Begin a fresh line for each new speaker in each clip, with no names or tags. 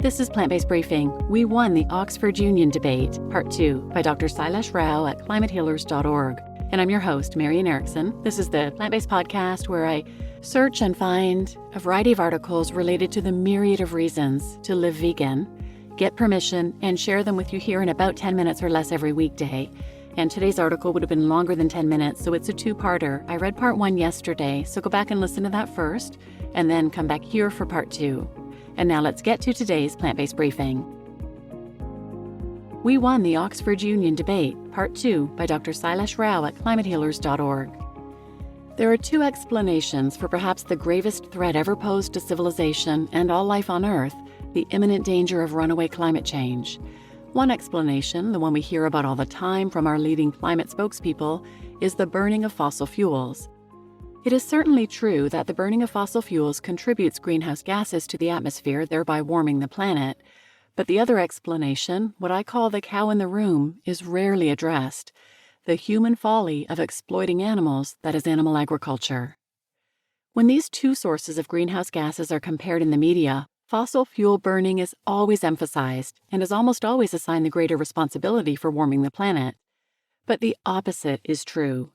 This is Plant-Based Briefing. We won the Oxford Union debate, Part 2, by Dr. Sailesh Rao at climatehealers.org. And I'm your host, Marian Erickson. This is the plant-based podcast where I search and find a variety of articles related to the myriad of reasons to live vegan, get permission, and share them with you here in about 10 minutes or less every weekday. And today's article would have been longer than 10 minutes, so it's a two-parter. I read part 1 yesterday, so go back and listen to that first, and then come back here for part 2. And now let's get to today's plant-based briefing. We won the Oxford Union debate, Part 2, by Dr. Sailesh Rao at climatehealers.org. There are two explanations for perhaps the gravest threat ever posed to civilization and all life on Earth, the imminent danger of runaway climate change. One explanation, the one we hear about all the time from our leading climate spokespeople, is the burning of fossil fuels. It is certainly true that the burning of fossil fuels contributes greenhouse gases to the atmosphere, thereby warming the planet. But the other explanation, what I call the cow in the room, is rarely addressed: the human folly of exploiting animals, that is animal agriculture. When these two sources of greenhouse gases are compared in the media, fossil fuel burning is always emphasized and is almost always assigned the greater responsibility for warming the planet. But the opposite is true.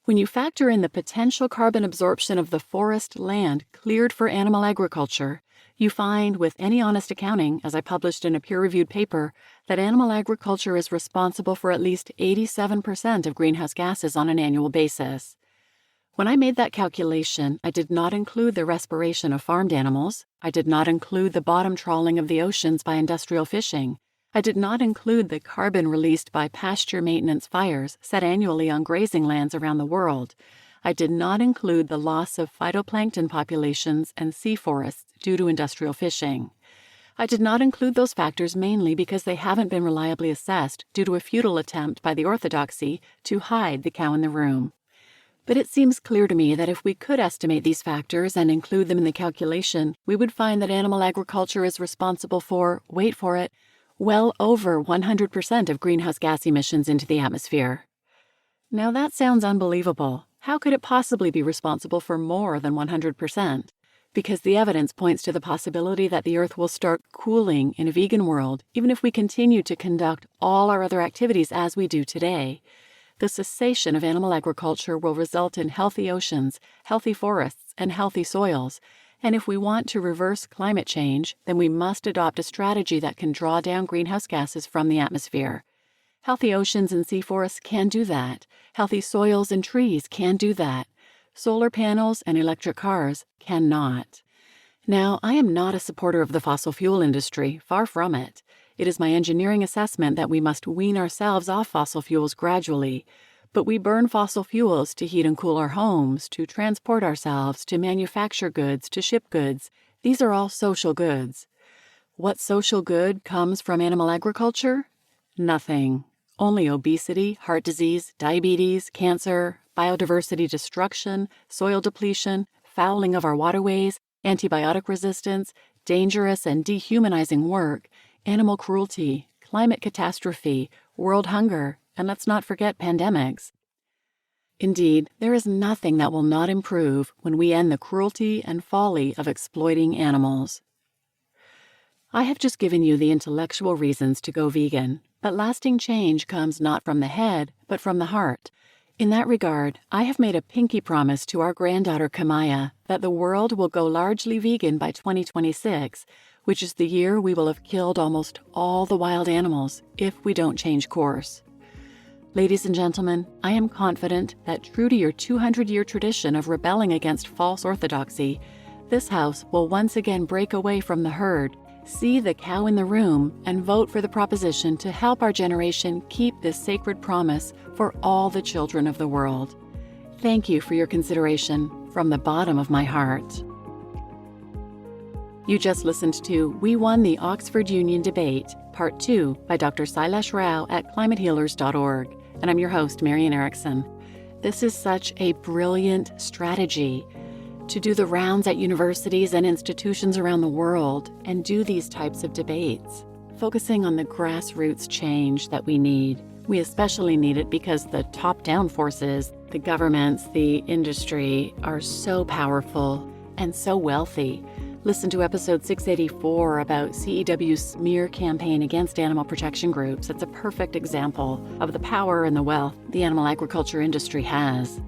When you factor in the potential carbon absorption of the forest land cleared for animal agriculture, you find, with any honest accounting, as I published in a peer-reviewed paper, that animal agriculture is responsible for at least 87% of greenhouse gases on an annual basis. When I made that calculation, I did not include the respiration of farmed animals. I did not include the bottom trawling of the oceans by industrial fishing. I did not include the carbon released by pasture maintenance fires set annually on grazing lands around the world. I did not include the loss of phytoplankton populations and sea forests due to industrial fishing. I did not include those factors mainly because they haven't been reliably assessed due to a futile attempt by the orthodoxy to hide the cow in the room. But it seems clear to me that if we could estimate these factors and include them in the calculation, we would find that animal agriculture is responsible for, wait for it, well over 100% of greenhouse gas emissions into the atmosphere. Now that sounds unbelievable. How could it possibly be responsible for more than 100%? Because the evidence points to the possibility that the Earth will start cooling in a vegan world, even if we continue to conduct all our other activities as we do today. The cessation of animal agriculture will result in healthy oceans, healthy forests, and healthy soils. And if we want to reverse climate change, then we must adopt a strategy that can draw down greenhouse gases from the atmosphere. Healthy oceans and sea forests can do that. Healthy soils and trees can do that. Solar panels and electric cars cannot. Now, I am not a supporter of the fossil fuel industry, far from it. It is my engineering assessment that we must wean ourselves off fossil fuels gradually. But we burn fossil fuels to heat and cool our homes, to transport ourselves, to manufacture goods, to ship goods. These are all social goods. What social good comes from animal agriculture? Nothing. Only obesity, heart disease, diabetes, cancer, biodiversity destruction, soil depletion, fouling of our waterways, antibiotic resistance, dangerous and dehumanizing work, animal cruelty, climate catastrophe, world hunger, and let's not forget pandemics. Indeed, there is nothing that will not improve when we end the cruelty and folly of exploiting animals. I have just given you the intellectual reasons to go vegan, but lasting change comes not from the head, but from the heart. In that regard, I have made a pinky promise to our granddaughter Kimaya that the world will go largely vegan by 2026, which is the year we will have killed almost all the wild animals if we don't change course. Ladies and gentlemen, I am confident that true to your 200-year tradition of rebelling against false orthodoxy, this House will once again break away from the herd, see the cow in the room, and vote for the proposition to help our generation keep this sacred promise for all the children of the world. Thank you for your consideration from the bottom of my heart. You just listened to We Won the Oxford Union debate, Part 2, by Dr. Sailesh Rao at climatehealers.org, and I'm your host, Marian Erickson. This is such a brilliant strategy to do the rounds at universities and institutions around the world and do these types of debates, focusing on the grassroots change that we need. We especially need it because the top-down forces, the governments, the industry, are so powerful and so wealthy Listen to episode 684 about CEW's smear campaign against animal protection groups. It's a perfect example of the power and the wealth the animal agriculture industry has.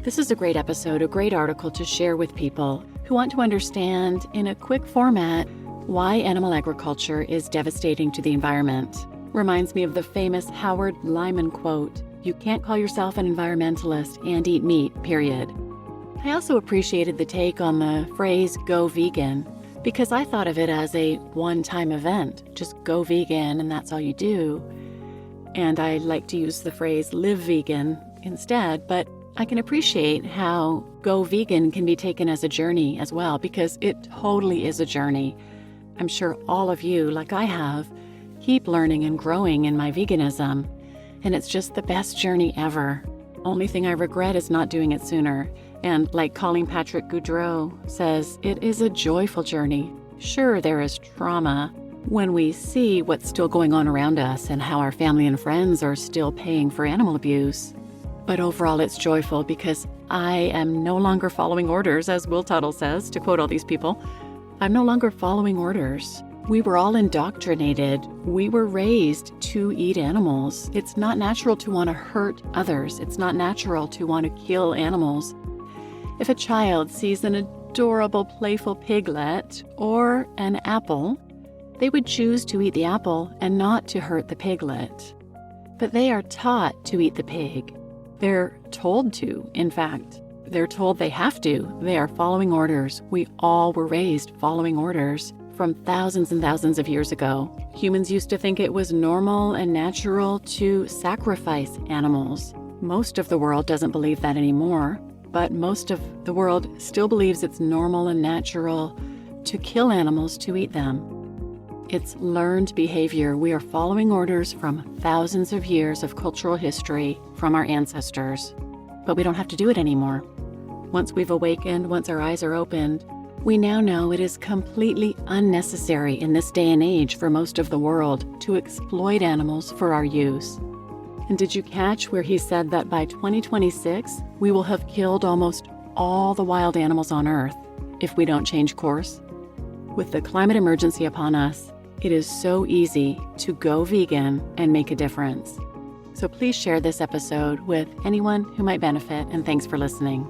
This is a great episode, a great article to share with people who want to understand in a quick format why animal agriculture is devastating to the environment. Reminds me of the famous Howard Lyman quote, "You can't call yourself an environmentalist and eat meat, period." I also appreciated the take on the phrase "go vegan" because I thought of it as a one-time event. Just go vegan and that's all you do. And I like to use the phrase "live vegan" instead, but I can appreciate how go vegan can be taken as a journey as well, because it totally is a journey. I'm sure all of you, like I have, keep learning and growing in my veganism, and it's just the best journey ever. Only thing I regret is not doing it sooner. And like Colleen Patrick Goudreau says, it is a joyful journey. Sure, there is trauma when we see what's still going on around us and how our family and friends are still paying for animal abuse. But overall, it's joyful because I am no longer following orders, as Will Tuttle says, to quote all these people. I'm no longer following orders. We were all indoctrinated. We were raised to eat animals. It's not natural to want to hurt others. It's not natural to want to kill animals. If a child sees an adorable, playful piglet or an apple, they would choose to eat the apple and not to hurt the piglet. But they are taught to eat the pig. They're told to, in fact. They're told they have to. They are following orders. We all were raised following orders from thousands and thousands of years ago. Humans used to think it was normal and natural to sacrifice animals. Most of the world doesn't believe that anymore, but most of the world still believes it's normal and natural to kill animals to eat them. It's learned behavior. We are following orders from thousands of years of cultural history from our ancestors. But we don't have to do it anymore. Once we've awakened, once our eyes are opened, we now know it is completely unnecessary in this day and age for most of the world to exploit animals for our use. And did you catch where he said that by 2026, we will have killed almost all the wild animals on Earth if we don't change course? With the climate emergency upon us, it is so easy to go vegan and make a difference. So please share this episode with anyone who might benefit, and thanks for listening.